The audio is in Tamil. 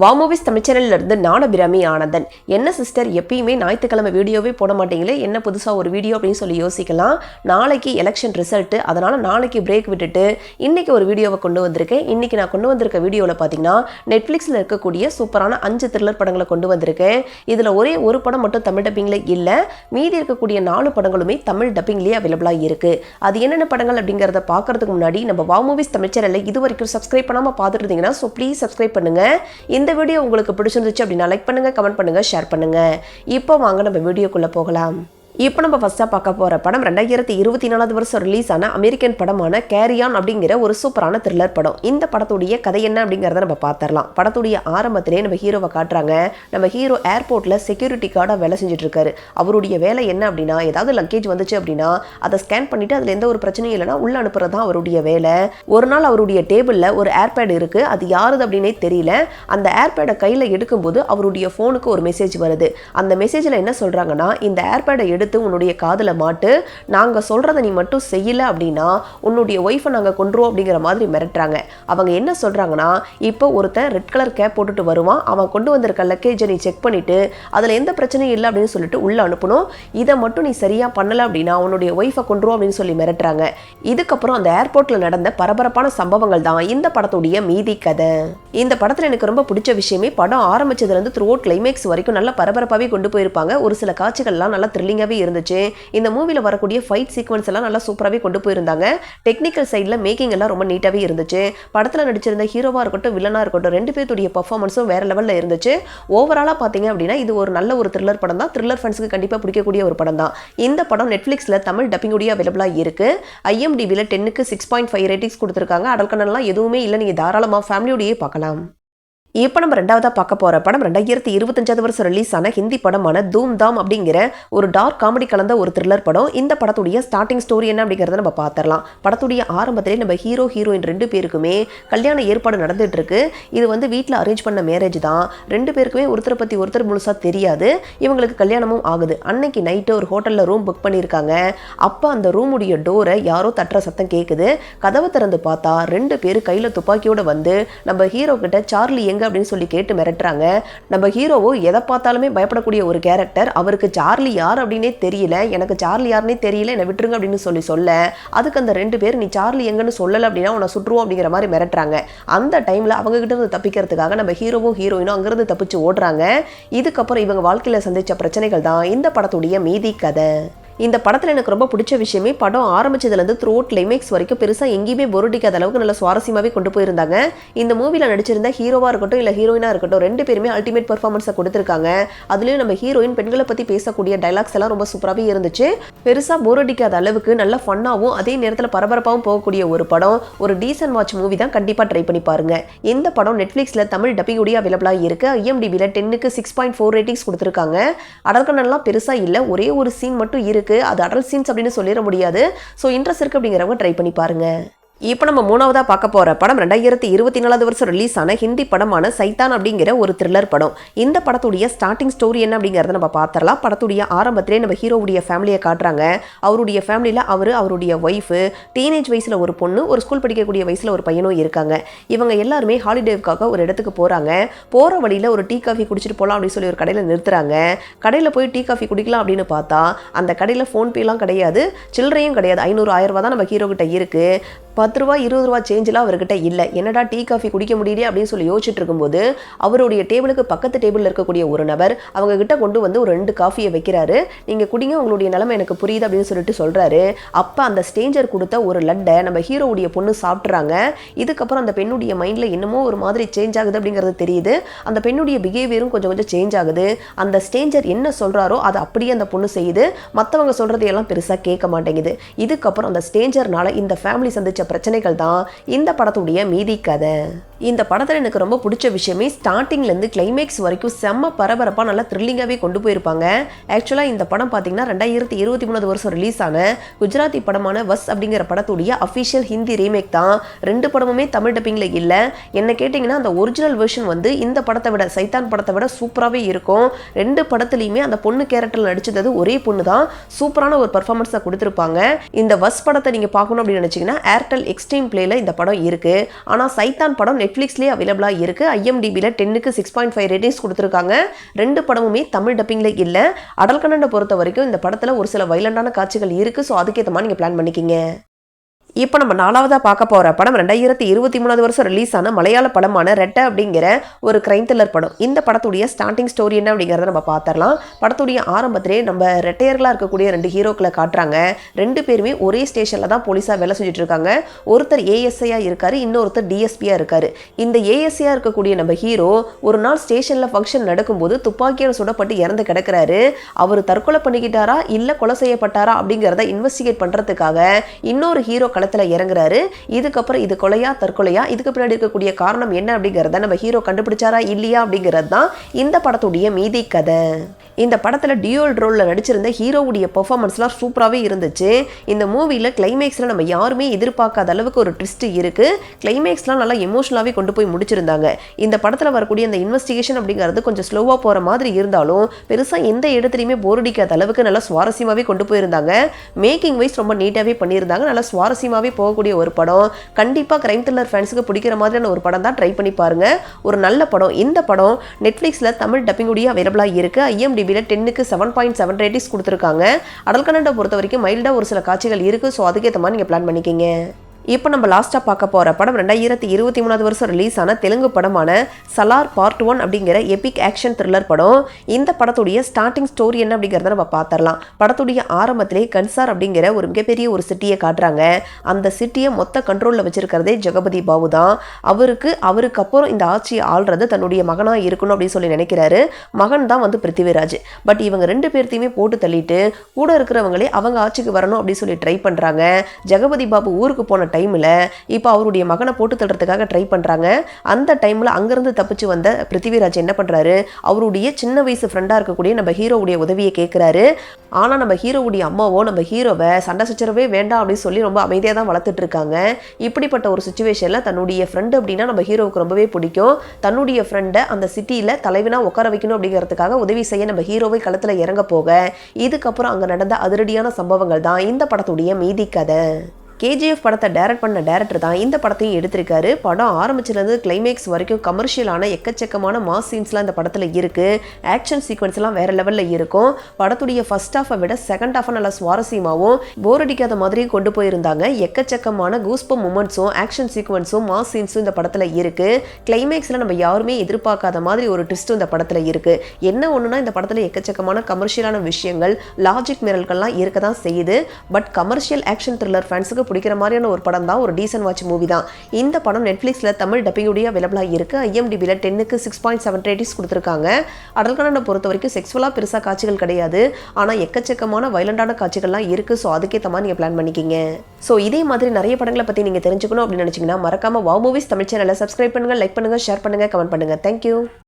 வாவ் மூவிஸ் தமிழ் சேனல்ல இருந்து நான் அபிராமி ஆனந்தன். என்ன சிஸ்டர் எப்பயுமே ஞாயிற்றுக்கிழமை வீடியோவே போட மாட்டீங்களே, என்ன புதுசாக ஒரு வீடியோ அப்படின்னு சொல்லி யோசிக்கலாம். நாளைக்கு எலெக்ஷன் ரிசல்ட்டு, அதனால் நாளைக்கு பிரேக் விட்டுட்டு இன்றைக்கி ஒரு வீடியோவை கொண்டு வந்திருக்கேன். இன்றைக்கி நான் கொண்டு வந்திருக்க வீடியோவில் பார்த்தீங்கன்னா நெட்ஃப்ளிக்ஸில் இருக்கக்கூடிய சூப்பரான 5 த்ரில்லர் படங்களை கொண்டு வந்திருக்கேன். இதில் ஒரே ஒரு படம் மட்டும் தமிழ் டப்பிங்கில் இல்லை, மீதி இருக்கக்கூடிய 4 படங்களுமே தமிழ் டப்பிங்லேயே அவைலபிளாக இருக்குது. அது என்னென்ன படங்கள் அப்படிங்கிறத பார்க்கறதுக்கு முன்னாடி நம்ம வாவ் மூவிஸ் தமிழ் சேனலில் இது வரைக்கும் சப்ஸ்கிரைப் பண்ணாமல் பார்த்துட்டு இருந்தீங்கன்னா ஸோ ப்ளீஸ் சப்ஸ்கிரைப் பண்ணுங்கள். இந்த வீடியோ உங்களுக்கு பிடிச்சிருந்துச்சு அப்படின்னா லைக் பண்ணுங்க, கமெண்ட் பண்ணுங்க, ஷேர் பண்ணுங்க. இப்போ வாங்க நம்ம வீடியோக்குள்ள போகலாம். இப்போ நம்ம ஃபர்ஸ்ட்டாக பார்க்க போகிற படம் 2024 வருஷம் ரிலீஸ் ஆன அமெரிக்கன் படமான கேரி ஆன் அப்படிங்கிற ஒரு சூப்பரான த்ரில்லர் படம். இந்த படத்துடைய கதை என்ன அப்படிங்கிறத நம்ம பார்த்துடலாம். படத்துடைய ஆரம்பத்திலே நம்ம ஹீரோவை காட்டுறாங்க. நம்ம ஹீரோ ஏர்போர்ட்டில் செக்யூரிட்டி கார்டாக வேலை செஞ்சுட்டு இருக்காரு. அவருடைய வேலை என்ன அப்படின்னா, ஏதாவது லக்கேஜ் வந்துச்சு அப்படின்னா அதை ஸ்கேன் பண்ணிட்டு அதில் எந்த ஒரு பிரச்சனையும் இல்லைன்னா உள்ள அனுப்புறது தான் அவருடைய வேலை. ஒரு நாள் அவருடைய டேபிளில் ஒரு ஏர்பேட் இருக்குது. அது யாருது அப்படின்னே தெரியல. அந்த ஏர்பேடை கையில் எடுக்கும்போது அவருடைய ஃபோனுக்கு ஒரு மெசேஜ் வருது. அந்த மெசேஜில் என்ன சொல்கிறாங்கன்னா, இந்த ஏர்பேடை எடுத்து உன்னுடைய காதுல மாட்டு, நாங்க சொல்றதை நீ மட்டும் செய்யல அப்படின்னா உன்னுடைய ஒய்ஃபை நாங்க கொன்றுவோம் அப்படிங்கிற மாதிரி மிரட்டுறாங்க. அவங்க என்ன சொல்றாங்கன்னா, இப்போ ஒருத்தன் ரெட் கலர் கேப் போட்டுட்டு வருவான், அவன் கொண்டு வந்திருக்க லக்கேஜை நீ செக் பண்ணிட்டு அதுல எந்த பிரச்சனையும் இல்லை அப்படின்னு சொல்லிட்டு உள்ள அனுப்பணும். இதை மட்டும் நீ சரியா பண்ணல அப்படின்னா உன்னுடைய ஒய்ஃபை கொன்றுவோம் அப்படின்னு சொல்லி மிரட்டுறாங்க. இதுக்கப்புறம் அந்த ஏர்போர்ட்ல நடந்த பரபரப்பான சம்பவங்கள் தான் இந்த படத்துடைய மீதி கதை. இந்த படத்துல எனக்கு ரொம்ப பிடிச்ச விஷயமே, படம் ஆரம்பிச்சதுல இருந்து த்ரூ அவுட் கிளைமேக்ஸ் வரைக்கும் நல்ல பரபரப்பாவே கொண்டு போயிருப்பாங்க. ஒரு சில காட்சிகள்லாம் நல்லா த்ரில்லிங்காவே இருந்துச்சு. இந்த மூவில வரக்கூடிய ஃபைட் சீக்வன்ஸ் எல்லாம் நல்லா சூப்பராகவே கொண்டு போயிருந்தாங்க. டெக்னிக்கல் சைடில் மேக்கிங் எல்லாம் ரொம்ப நீட்டாகவே இருந்துச்சு. படத்தில் நடிச்சிருந்த ஹீரோவா இருக்கட்டும் வில்லனா இருக்கட்டும் 2 பேருடைய பர்ஃபார்மன்ஸும் வேற லெவலில் இருந்துச்சு. ஓவராலாக பார்த்தீங்க அப்படின்னா இது ஒரு நல்ல ஒரு த்ரில்லர் படம் தான். த்ரில்லர் ஃபேன்ஸ்க்கு கண்டிப்பாக பிடிக்கக்கூடிய ஒரு படம் தான். இந்த படம் நெட்ஃப்ளிக்ஸில் தமிழ் டப்பிங்குடைய அவைலபிளாக இருக்கு. IMDbல 10க்கு 6.5 ரேட்டிங்ஸ் கொடுத்துருக்காங்க. அடல்கனெல்லாம் எதுவுமே இல்லை, நீங்கள் தாராளமாக ஃபேமிலியோடையே பார்க்கலாம். இப்போ நம்ம ரெண்டாவதாக பார்க்க போகிற படம் 2025 வருஷம் ரிலீஸ் ஆன ஹிந்தி படமான தூம் தாம் அப்படிங்கிற ஒரு டார்க் காமெடி கலந்த ஒரு த்ரில்லர் படம். இந்த படத்துடைய ஸ்டார்டிங் ஸ்டோரி என்ன அப்படிங்கிறத நம்ம பார்த்துடலாம். படத்துடைய ஆரம்பத்திலே நம்ம ஹீரோ ஹீரோயின் 2 பேருக்குமே கல்யாண ஏற்பாடு நடந்துட்டு இருக்கு. இது வந்து வீட்டில் அரேஞ்ச் பண்ண மேரேஜ் தான். 2 பேருக்குமே ஒருத்தரை பற்றி ஒருத்தர் முழுசாக தெரியாது. இவங்களுக்கு கல்யாணமும் ஆகுது. அன்னைக்கு நைட்டு ஒரு ஹோட்டலில் ரூம் புக் பண்ணியிருக்காங்க. அப்போ அந்த ரூமுடைய டோரை யாரோ தட்டுற சத்தம் கேட்குது. கதவை திறந்து பார்த்தா 2 பேர் கையில் துப்பாக்கியோட வந்து நம்ம ஹீரோ கிட்ட சார்லி எங்க அப்படின்னு சொல்லி கேட்டு மிரட்டுறாங்க. நம்ம ஹீரோவோ எதை பார்த்தாலுமே பயப்படக்கூடிய ஒரு கேரக்டர். அவருக்கு சார்லி யார் அப்படின்னே தெரியல. எனக்கு சார்லி யாருன்னே தெரியல, என்னை விட்டுருங்க அப்படின்னு சொல்ல அதுக்கு அந்த 2 பேர் நீ சார்லி எங்கன்னு சொல்லலை அப்படின்னா உன்னை சுற்றுவோம் அப்படிங்கிற மாதிரி மிரட்டுறாங்க. அந்த டைம்ல அவங்க கிட்ட இருந்து தப்பிக்கிறதுக்காக நம்ம ஹீரோவும் ஹீரோயினும் அங்கிருந்து தப்பிச்சு ஓடுறாங்க. இதுக்கப்புறம் இவங்க வாழ்க்கையில சந்திச்ச பிரச்சனைகள் தான் இந்த படத்துடைய மீதி கதை. இந்த படத்தில் எனக்கு ரொம்ப பிடிச்ச விஷயமே, படம் ஆரம்பிச்சதுலேருந்து த்ரூ அவுட் கிளைமேக்ஸ் வரைக்கும் பெருசாக எங்கேயுமே பொருடிக்காத அளவுக்கு நல்ல சுவாரஸ்யமாகவே கொண்டு போயிருந்தாங்க. இந்த மூவியில் நடிச்சிருந்த ஹீரோவாக இருக்கட்டும் இல்லை ஹீரோயினாக இருக்கட்டும் 2 பேருமே அல்டிமேட் பர்ஃபார்மன்ஸை கொடுத்துருக்காங்க. அதுலேயும் நம்ம ஹீரோயின் பெண்களை பற்றி பேசக்கூடிய டைலாக்ஸ் எல்லாம் ரொம்ப சூப்பராகவே இருந்துச்சு. பெருசாக போரடிக்காத அளவுக்கு நல்ல ஃபன்னாகவும் அதே நேரத்தில் பரபரப்பாகவும் போகக்கூடிய ஒரு படம். ஒரு டீசன்ட் வாட்ச் மூவி தான், கண்டிப்பாக ட்ரை பண்ணி பாருங்க. இந்த படம் நெட்ஃப்ளிக்ஸில் தமிழ் டப்பிங்குடைய அவைலபிளாக இருக்கு. IMDbல 10க்கு 6.4 ரேட்டிங்ஸ் கொடுத்துருக்காங்க. அடல்கனெல்லாம் பெருசாக இல்லை, ஒரே ஒரு சீன் மட்டும் இருக்கு. அது அடல் சீன்ஸ் அப்படின்னு சொல்லிட முடியாது. ஸோ இன்ட்ரெஸ்ட் இருக்கு அப்படிங்கிறவங்க ட்ரை பண்ணி பாருங்க. இப்போ நம்ம மூணாவதாக பார்க்க போகிற படம் 2024 வருஷம் ரிலீஸ் ஆன ஹிந்தி படமான சைத்தான் அப்படிங்கிற ஒரு த்ரில்லர் படம். இந்த படத்துடைய ஸ்டார்டிங் ஸ்டோரி என்ன அப்படிங்கிறத நம்ம பார்த்துடலாம். படத்துடைய ஆரம்பத்திலே நம்ம ஹீரோவுடைய ஃபேமிலியை காட்டுறாங்க. அவருடைய ஃபேமிலியில் அவருடைய ஒய்ஃபு, டீனேஜ் வயசில் ஒரு பொண்ணு, ஒரு ஸ்கூல் படிக்கக்கூடிய வயசில் ஒரு பையனும் இருக்காங்க. இவங்க எல்லாருமே ஹாலிடேவுக்காக ஒரு இடத்துக்கு போகிறாங்க. போகிற வழியில் ஒரு டீ காஃபி குடிச்சிட்டு போகலாம் அப்படின்னு சொல்லி ஒரு கடையில் நிறுத்துறாங்க. கடையில் போய் டீ காஃபி குடிக்கலாம் அப்படின்னு பார்த்தா அந்த கடையில் ஃபோன்பேலாம் கிடையாது, சில்லறையும் கிடையாது. 500-1000 ரூபா தான் நம்ம ஹீரோ கிட்ட இருக்குது. 10 ரூபா 20 ரூபா சேஞ்செலாம் அவர்கிட்ட இல்லை. என்னடா டீ காஃபி குடிக்க முடியல அப்படின்னு சொல்லி யோசிச்சுட்டு இருக்கும்போது அவருடைய டேபிளுக்கு பக்கத்து டேபிளில் இருக்கக்கூடிய ஒரு நபர் அவங்க கிட்ட கொண்டு வந்து ஒரு 2 காஃபியை வைக்கிறாரு. நீங்கள் குடிங்க, உங்களுடைய நிலைமை எனக்கு புரியுது அப்படின்னு சொல்லிட்டு சொல்கிறாரு. அப்போ அந்த ஸ்டேஞ்சர் கொடுத்த ஒரு லட்டை நம்ம ஹீரோவுடைய பொண்ணு சாப்பிட்றாங்க. இதுக்கப்புறம் அந்த பெண்ணுடைய மைண்டில் என்னமோ ஒரு மாதிரி சேஞ்ச் ஆகுது அப்படிங்கிறது தெரியுது. அந்த பெண்ணுடைய பிஹேவியரும் கொஞ்சம் கொஞ்சம் சேஞ்ச் ஆகுது. அந்த ஸ்டேஞ்சர் என்ன சொல்கிறாரோ அதை அப்படியே அந்த பொண்ணு செய்யுது. மற்றவங்க சொல்கிறதையெல்லாம் பெருசாக கேட்க மாட்டேங்குது. இதுக்கப்புறம் அந்த ஸ்டேஞ்சர்னால இந்த ஃபேமிலி சந்திச்ச பிரச்சனைகள் தான் இந்த படத்துடைய மீதி கதை. இந்த படத்தில் எனக்கு ரொம்ப பிடிச்ச விஷயமே, ஸ்டார்டிங்லேருந்து கிளைமேக்ஸ் வரைக்கும் செம்ம பரபரப்பாக நல்லா த்ரில்லிங்காகவே கொண்டு போயிருப்பாங்க. ஆக்சுவலாக இந்த படம் பார்த்தீங்கன்னா 2023 வருஷம் ரிலீஸ் ஆன குஜராத்தி படமான வஸ் அப்படிங்கிற படத்துடைய அஃபிஷியல் ஹிந்தி ரீமேக் தான். 2 படமுமே தமிழ் டப்பிங்கில் இல்லை. என்ன கேட்டிங்கன்னா அந்த ஒரிஜினல் வெர்ஷன் வந்து இந்த படத்தை விட, சைத்தான் படத்தை விட சூப்பராகவே இருக்கும். 2 படத்துலையுமே அந்த பொண்ணு கேரக்டரில் நடிச்சது ஒரே பொண்ணு தான். சூப்பரான ஒரு பர்ஃபார்மன்ஸை கொடுத்துருப்பாங்க. இந்த வஸ் படத்தை நீங்கள் பார்க்கணும் அப்படின்னு நினச்சிங்கன்னா ஏர்டெல் சேனல் எக்ஸ்ட்ரீம் பிளேல இந்த படம் இருக்கு. ஆனா சைத்தான் படம் நெட்ஃபிளிக்ஸ்லயே அவைலபிளா இருக்கு. IMDbல 10க்கு 6.5 ரேட்டிங்ஸ் கொடுத்துருக்காங்க. ரெண்டு படமுமே தமிழ் டப்பிங்ல இல்ல. அடல் கண்டனை பொறுத்த வரைக்கும் இந்த படத்துல ஒரு சில வைலண்டான காட்சிகள் இருக்கு. ஸோ அதுக்கேற்ற மாதிரி நீங்க பிளான் பண்ணிக்கிங்க. இப்போ நம்ம நாலாவதாக பார்க்க போகிற படம் 2023 வருஷம் ரிலீஸ் ஆன மலையாள படமான ரெட்டை அப்படிங்கிற ஒரு கிரைம் த்ரில்லர் படம். இந்த படத்துடைய ஸ்டார்டிங் ஸ்டோரி என்ன அப்படிங்கிறத நம்ம பார்த்துடலாம். படத்துடைய ஆரம்பத்திலே நம்ம ரெட்டையர்களாக இருக்கக்கூடிய 2 ஹீரோக்களை காட்டுறாங்க. 2 பேருமே ஒரே ஸ்டேஷனில் தான் போலீஸாக வேலை செஞ்சுட்டு இருக்காங்க. ஒருத்தர் ASIயாக இருக்காரு, இன்னொருத்தர் DSPயாக இருக்காரு. இந்த ASIயாக இருக்கக்கூடிய நம்ம ஹீரோ ஒரு நாள் ஸ்டேஷனில் ஃபங்க்ஷன் நடக்கும்போது துப்பாக்கியால் சுடப்பட்டு இறந்து கிடக்கிறாரு. அவர் தற்கொலை பண்ணிக்கிட்டாரா இல்லை கொலை செய்யப்பட்டாரா அப்படிங்கிறத இன்வெஸ்டிகேட் பண்ணுறதுக்காக இன்னொரு ஹீரோ களத்துல இறங்குறாரு. இதுக்கப்புறம் இது கொலையா தற்கொலையா, இதுக்கு பின்னாடி இருக்கக்கூடிய காரணம் என்ன அப்படிங்கறத நம்ம ஹீரோ கண்டுபிடிச்சாரா இல்லையா அப்படிங்கிறது தான் இந்த படத்துடைய மீதி கதை. இந்த படத்துல டியூவல் ரோல்ல நடிச்சிருந்த ஹீரோவுடைய பெர்ஃபார்மன்ஸ்லாம் சூப்பராகவே இருந்துச்சு. இந்த மூவில கிளைமேக்ஸ்ல நம்ம யாருமே எதிர்பார்க்காத அளவுக்கு ஒரு ட்விஸ்ட் இருக்கு. கிளைமேக்ஸ்லாம் நல்லா எமோஷனலாகவே கொண்டு போய் முடிச்சிருந்தாங்க. இந்த படத்துல வரக்கூடிய இந்த இன்வெஸ்டிகேஷன் அப்படிங்கிறது கொஞ்சம் ஸ்லோவா போற மாதிரி இருந்தாலும் பெருசா எந்த இடத்துலையுமே போர் அடிக்காத அளவுக்கு நல்லா சுவாரஸ்யமாகவே கொண்டு போயிருந்தாங்க. மேக்கிங் வைஸ் ரொம்ப நீட்டாகவே பண்ணியிருந்தாங்க. நல்லா சுவாரஸ்யமாகவே போகக்கூடிய ஒரு படம். கண்டிப்பா கிரைம் த்ரில்லர் ஃபேன்ஸுக்கு பிடிக்கிற மாதிரியான ஒரு படம் தான். ட்ரை பண்ணி பாருங்க. ஒரு நல்ல படம். இந்த படம் நெட்ஃபிளிக்ஸ்ல தமிழ் டப்பிங் உடைய அவைலபிளா இருக்கு. IMDbல 10க்கு 7.7 ரேட்டிங்ஸ் கொடுத்துருக்காங்க. அடல் கண்டனை பொறுத்த வரைக்கும் மைல்டா ஒரு சில காட்சிகள் இருக்கு. ஸோ அதுக்கேற்ற மாதிரி நீங்க பிளான் பண்ணிக்கிங்க. இப்போ நம்ம லாஸ்ட்டாக பார்க்க போகிற படம் 2023 வருஷம் ரிலீஸ் ஆன தெலுங்கு படமான சலார் பார்ட் 1 அப்படிங்கிற எபிக் ஆக்ஷன் த்ரில்லர் படம். இந்த படத்துடைய ஸ்டார்டிங் ஸ்டோரி என்ன அப்படிங்கிறத நம்ம பார்த்துடலாம். படத்துடைய ஆரம்பத்திலே கன்சார் அப்படிங்கிற ஒரு மிகப்பெரிய ஒரு சிட்டியை காட்டுறாங்க. அந்த சிட்டியை மொத்த கண்ட்ரோலில் வச்சிருக்கிறதே ஜெகபதி பாபு தான். அவருக்கு அப்புறம் இந்த ஆட்சியை ஆள்றது தன்னுடைய மகனாக இருக்கணும் அப்படின்னு சொல்லி நினைக்கிறாரு. மகன் தான் வந்து பிருத்திவிராஜ். பட் இவங்க 2 பேர்த்தையுமே போட்டு தள்ளிட்டு கூட இருக்கிறவங்களே அவங்க ஆட்சிக்கு வரணும் அப்படின்னு சொல்லி ட்ரை பண்ணுறாங்க. ஜெகபதி பாபு ஊருக்கு போன டைமில் இப்போ அவருடைய மகனை போட்டு தள்ளுறதுக்காக ட்ரை பண்ணுறாங்க. அந்த டைமில் அங்கேருந்து தப்பிச்சு வந்த பிருத்திவிராஜ் என்ன பண்ணுறாரு, அவருடைய சின்ன வயசு ஃப்ரெண்டாக இருக்கக்கூடிய நம்ம ஹீரோவுடைய உதவியை கேட்குறாரு. ஆனால் நம்ம ஹீரோவுடைய அம்மாவோ நம்ம ஹீரோவை சண்டை சச்சரவே வேண்டாம் அப்படின்னு சொல்லி ரொம்ப அமைதியாக தான் வளர்த்துட்டு இருக்காங்க. இப்படிப்பட்ட ஒரு சுச்சுவேஷனில் தன்னுடைய ஃப்ரெண்டு அப்படின்னா நம்ம ஹீரோவுக்கு ரொம்பவே பிடிக்கும். தன்னுடைய ஃப்ரெண்டை அந்த சிட்டியில் தலைவனாக உட்கார வைக்கணும் அப்படிங்கிறதுக்காக உதவி செய்ய நம்ம ஹீரோவை களத்தில் இறங்க போக இதுக்கப்புறம் அங்கே நடந்த அதிரடியான சம்பவங்கள் தான் இந்த படத்துடைய மீதி கதை. KGF படத்தை டைரக்ட் பண்ண டைரக்டர் தான் இந்த படத்தையும் எடுத்திருக்காரு. படம் ஆரம்பிச்சிருந்து கிளைமேக்ஸ் வரைக்கும் கமர்ஷியலான எக்கச்சக்கமான மாஸ் சீன்ஸ்லாம் இந்த படத்தில் இருக்குது. ஆக்ஷன் சீக்வன்ஸ்லாம் வேறு லெவலில் இருக்கும். படத்துடைய ஃபர்ஸ்ட் ஹாஃபை விட செகண்ட் ஹாஃபை நல்லா சுவாரஸ்யமாகவும் போர் அடிக்காத மாதிரியும் கொண்டு போயிருந்தாங்க. எக்கச்சக்கமான கூஸ்பம் மூமெண்ட்ஸும் ஆக்ஷன் சீக்வன்ஸும் மாஸ் சீன்ஸும் இந்த படத்தில் இருக்குது. கிளைமேக்ஸில் நம்ம யாருமே எதிர்பார்க்காத மாதிரி ஒரு ட்விஸ்ட்டும் இந்த படத்தில் இருக்குது. என்ன ஒன்றுனா இந்த படத்தில் எக்கச்சக்கமான கமர்ஷியலான விஷயங்கள் லாஜிக் மிரல்கள்லாம் இருக்க தான் செய்யுது. பட் கமர்ஷியல் ஆக்ஷன் த்ரில்லர் ஃபேன்ஸுக்கு பிடிக்கிற மாதிரியான ஒரு படம் தான். ஒரு டீசன்ட் வாட்ச் மூவி தான். இந்த படம் நெட்ஃபிளிக்ஸ்ல தமிழ் டப்பிங் உடைய அவைலபிளா இருக்கு. IMDbல 10க்கு 6.7 ரேட்டிங்ஸ் கொடுத்துருக்காங்க. அடல் கண்டனை பொறுத்த வரைக்கும் செக்ஸுவலா பெருசா காட்சிகள் கிடையாது. ஆனா எக்கச்சக்கமான வைலண்டான காட்சிகள்லாம் இருக்கு. ஸோ அதுக்கேற்ற மாதிரி நீங்க பிளான் பண்ணிக்கிங்க. ஸோ இதே மாதிரி நிறைய படங்களை பத்தி நீங்க தெரிஞ்சுக்கணும் அப்படின்னு நினைச்சீங்கன்னா மறக்காம வாவ் மூவிஸ் தமிழ் சேனலை சப்ஸ்கிரைப் பண்ணுங்க, லைக் பண்ணுங்க, ஷேர் பண்ணுங்க, கமெண்ட் பண்ணுங்க. தேங்க்யூ.